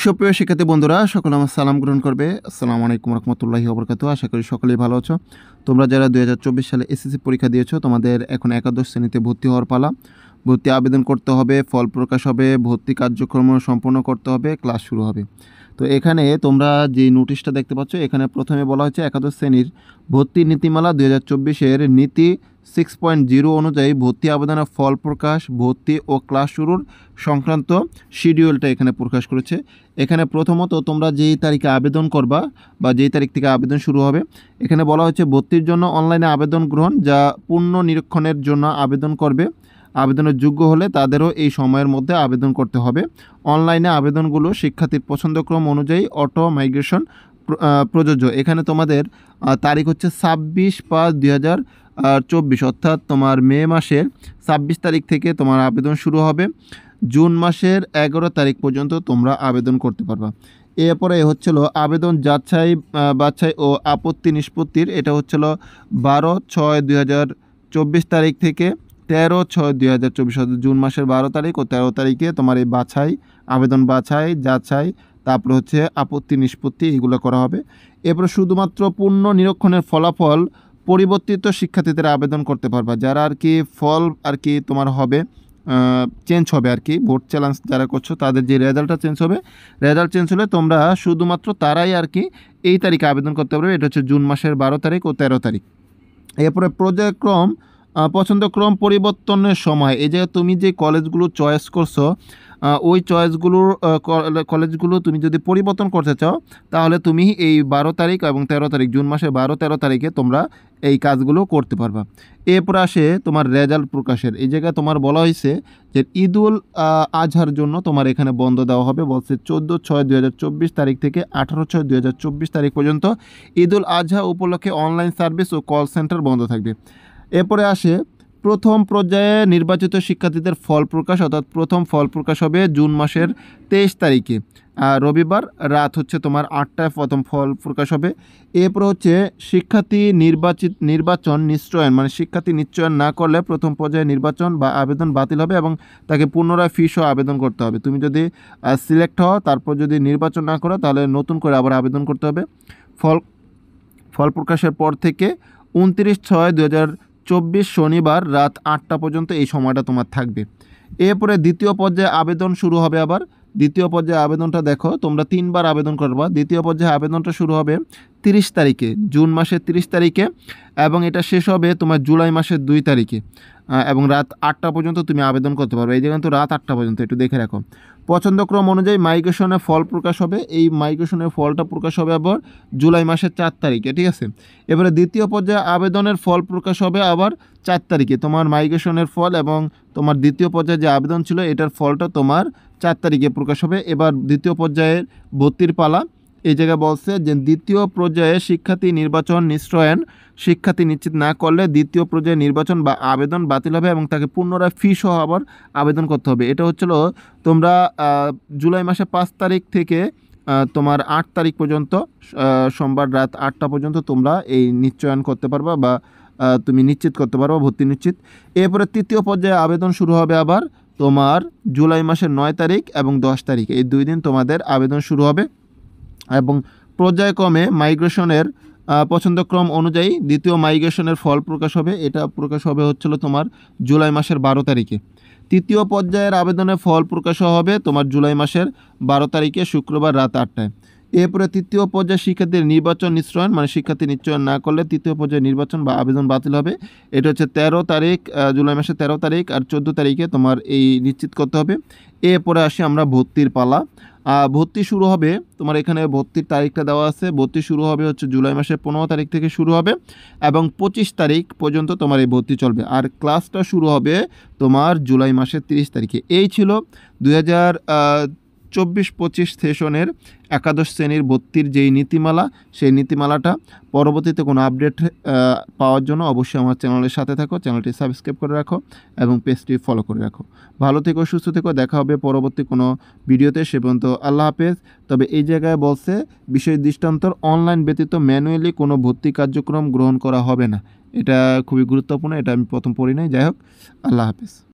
সুপ্রিয় শিক্ষার্থী বন্ধুরা, সকলে আমার সালাম গ্রহণ করবে। আসসালামু আলাইকুম রহমতুল্লাহি ওয়া বারাকাতুহু। আশা করি সকলেই ভালো আছো। তোমরা যারা 2024 সালে এসএসসি পরীক্ষা দিয়েছো, তোমাদের এখন একাদশ শ্রেণীতে ভর্তি হওয়ার পালা। ভর্তি আবেদন করতে হবে, ফল প্রকাশ হবে, ভর্তি কার্যক্রম সম্পন্ন করতে হবে, ক্লাস শুরু হবে। তো এখানে তোমরা যে নোটিশটা দেখতে পাচ্ছ, এখানে প্রথমে বলা হয়েছে একাদশ শ্রেণীর ভর্তি নীতিমালা 2024-এর নীতি 6.0 অনুযায়ী ভর্তি আবেদনের ফল প্রকাশ, ভর্তি ও ক্লাস শুরুর সংক্রান্ত শিডিউলটা এখানে প্রকাশ করেছে। এখানে প্রথমত তোমরা যেই তারিখে আবেদন করবা বা যেই তারিখ থেকে আবেদন শুরু হবে, এখানে বলা হয়েছে ভর্তির জন্য অনলাইনে আবেদন গ্রহণ যা পূর্ণ নিরীক্ষণের জন্য আবেদন করবে। আবেদনের যোগ্য হলে তাদেরও এই সময়ের মধ্যে আবেদন করতে হবে। অনলাইনে আবেদনগুলো শিক্ষার্থীর পছন্দক্রম অনুযায়ী অটো মাইগ্রেশন প্রযোজ্য। এখানে তোমাদের তারিখ হচ্ছে 26/5/2024, অর্থাৎ তোমার মে মাসের 26 তারিখ থেকে তোমার আবেদন শুরু হবে। জুন মাসের 11 তারিখ পর্যন্ত তোমরা আবেদন করতে পারবা। এরপরে হচ্ছিল আবেদন বাছাই ও আপত্তি নিষ্পত্তির, এটা হচ্ছিল 12/6/2024 তারিখ থেকে 13/6/2024, জুন মাসের 12 তারিখ ও 13 তারিখে তোমার এই আবেদন যাচাই, তারপরে হচ্ছে আপত্তি নিষ্পত্তি, এগুলো করা হবে। এরপরে শুধুমাত্র পূর্ণ নিরীক্ষণের ফলাফল পরিবর্তিত শিক্ষার্থীদের আবেদন করতে পারবা। যারা আর কি ফল আর কি তোমার হবে চেঞ্জ হবে আর কি, ভোট চ্যালেঞ্জ যারা করছো তাদের যে রেজাল্টটা চেঞ্জ হবে, রেজাল্ট চেঞ্জ হলে তোমরা শুধুমাত্র তারাই আর কি এই তারিখে আবেদন করতে পারবে। এটা হচ্ছে জুন মাসের 12 তারিখ ও 13 তারিখ। এরপরে পর্যায়ক্রম পছন্দক্রম পরিবর্তনের সময়, এই যে তুমি যে কলেজগুলো চয়েস করছো, ওই কলেজগুলো তুমি যদি পরিবর্তন করতে চাও, তাহলে তুমি এই 12 তারিখ এবং 13 তারিখ, জুন মাসের 12-13 তারিখে তোমরা এই কাজগুলো করতে পারবা। এরপর আসে তোমার রেজাল্ট প্রকাশের। এই জায়গায় তোমার বলা হয়েছে যে ঈদুল আজহার জন্য তোমার এখানে বন্ধ দেওয়া হবে। বলছে 14/6/2024 তারিখ থেকে 18/6/2024 তারিখ পর্যন্ত ঈদুল আজহা উপলক্ষে অনলাইন সার্ভিস ও কল সেন্টার বন্ধ থাকবে। এরপরে আসে প্রথম পর্যায়ে নির্বাচিত শিক্ষার্থীদের ফল প্রকাশ, অর্থাৎ প্রথম ফল প্রকাশ হবে জুন মাসের 23 তারিখে, রবিবার রাত হচ্ছে তোমার 8টায় প্রথম ফল প্রকাশ হবে। এরপর হচ্ছে শিক্ষার্থী নির্বাচন নিশ্চয়ন, মানে শিক্ষার্থী নিশ্চয়ন না করলে প্রথম পর্যায়ে নির্বাচন বা আবেদন বাতিল হবে এবং তাকে পুনরায় ফিসও আবেদন করতে হবে। তুমি যদি সিলেক্ট হও, তারপর যদি নির্বাচন না করো, তাহলে নতুন করে আবার আবেদন করতে হবে। ফল প্রকাশের পর থেকে 29/6/2024 শনিবার রাত 8টা পর্যন্ত এই সময়টা তোমার থাকবে। এরপরে দ্বিতীয় পর্যায়ে আবেদন শুরু হবে। আবার দ্বিতীয় পর্যায়ে আবেদনটা দেখো, তোমরা 3বার আবেদন করবা। দ্বিতীয় পর্যায়ে আবেদনটা শুরু হবে 30 তারিখে, জুন মাসের 30 তারিখে, এবং এটা শেষ হবে তোমার জুলাই মাসের 2 তারিখে, এবং রাত 8টা পর্যন্ত তুমি আবেদন করতে পারবে। এই যে কিন্তু রাত 8টা পর্যন্ত, একটু দেখে রাখো। পছন্দক্রম অনুযায়ী মাইগ্রেশনের ফল প্রকাশ হবে। এই মাইগ্রেশনের ফলটা প্রকাশ হবে আবার জুলাই মাসের 4 তারিখে, ঠিক আছে। এবারে দ্বিতীয় পর্যায়ে আবেদনের ফল প্রকাশ হবে আবার 4 তারিখে। তোমার মাইগ্রেশনের ফল এবং তোমার দ্বিতীয় পর্যায়ে যে আবেদন ছিল, এটার ফলটা তোমার 4 তারিখে প্রকাশ হবে। এবার দ্বিতীয় পর্যায়ের ভর্তির পালা। এই জায়গায় বলছে যে দ্বিতীয় পর্যায়ে শিক্ষার্থী নির্বাচন নিশ্চয়ন শিক্ষার্থী নিশ্চিত না করলে দ্বিতীয় পর্যায়ে নির্বাচন বা আবেদন বাতিল হবে এবং তাকে পুনরায় ফি সহ আবার আবেদন করতে হবে। এটা হচ্ছিল তোমরা জুলাই মাসে 5 তারিখ থেকে তোমার 8 তারিখ পর্যন্ত, সোমবার রাত 8টা পর্যন্ত তোমরা এই নিশ্চয়ন করতে পারবা বা তুমি নিশ্চিত করতে পারবা, ভর্তি নিশ্চিত। এরপরে তৃতীয় পর্যায়ে আবেদন শুরু হবে আবার তোমার জুলাই মাসের 9 তারিখ এবং 10 তারিখ, এই 2 দিন তোমাদের আবেদন শুরু হবে। এবং পর্যায়ক্রমে মাইগ্রেশনের পছন্দক্রম অনুযায়ী দ্বিতীয় মাইগ্রেশনের ফল প্রকাশ হবে। এটা প্রকাশ হবে হচ্ছিল তোমার জুলাই মাসের 12 তারিখে। তৃতীয় পর্যায়ের আবেদনের ফল প্রকাশ হবে তোমার জুলাই মাসের 12 তারিখে, শুক্রবার রাত 8টায়। এরপরে তৃতীয় পর্যায়ে শিক্ষার্থীর নির্বাচন নিশ্চয়ন, মানে শিক্ষার্থী নিশ্চয়ন না করলে তৃতীয় পর্যায়ে নির্বাচন বা আবেদন বাতিল হবে। এটা হচ্ছে 13 তারিখ, জুলাই মাসের 13 তারিখ আর 14 তারিখে তোমার এই নিশ্চিত করতে হবে। এরপরে আসি আমরা ভর্তির পালা। ভর্তি শুরু হবে তোমার, এখানে ভর্তির তারিখটা দেওয়া আছে। ভর্তি শুরু হবে হচ্ছে জুলাই মাসের 15 তারিখ থেকে শুরু হবে এবং 25 তারিখ পর্যন্ত তোমার এই ভর্তি চলবে। আর ক্লাসটা শুরু হবে তোমার জুলাই মাসের 30 তারিখে। এই ছিল 2024-25 সেশনের একাদশ শ্রেণীর ভর্তির যেই নীতিমালা, সেই নীতিমালাটা। পরবর্তীতে কোনো আপডেট পাওয়ার জন্য অবশ্যই আমার চ্যানেলের সাথে থাকো, চ্যানেলটি সাবস্ক্রাইব করে রাখো এবং পেজটি ফলো করে রাখো। ভালো থেকো, সুস্থ থেকো, দেখা হবে পরবর্তী কোনো ভিডিওতে। সে পর্যন্ত আল্লাহ হাফেজ। তবে এই জায়গায় বলছে বিষয় দৃষ্টান্তর অনলাইন ব্যতীত ম্যানুয়ালি কোনো ভর্তি কার্যক্রম গ্রহণ করা হবে না। এটা খুবই গুরুত্বপূর্ণ, এটা আমি প্রথম পড়ি নাই। যাই হোক, আল্লাহ হাফেজ।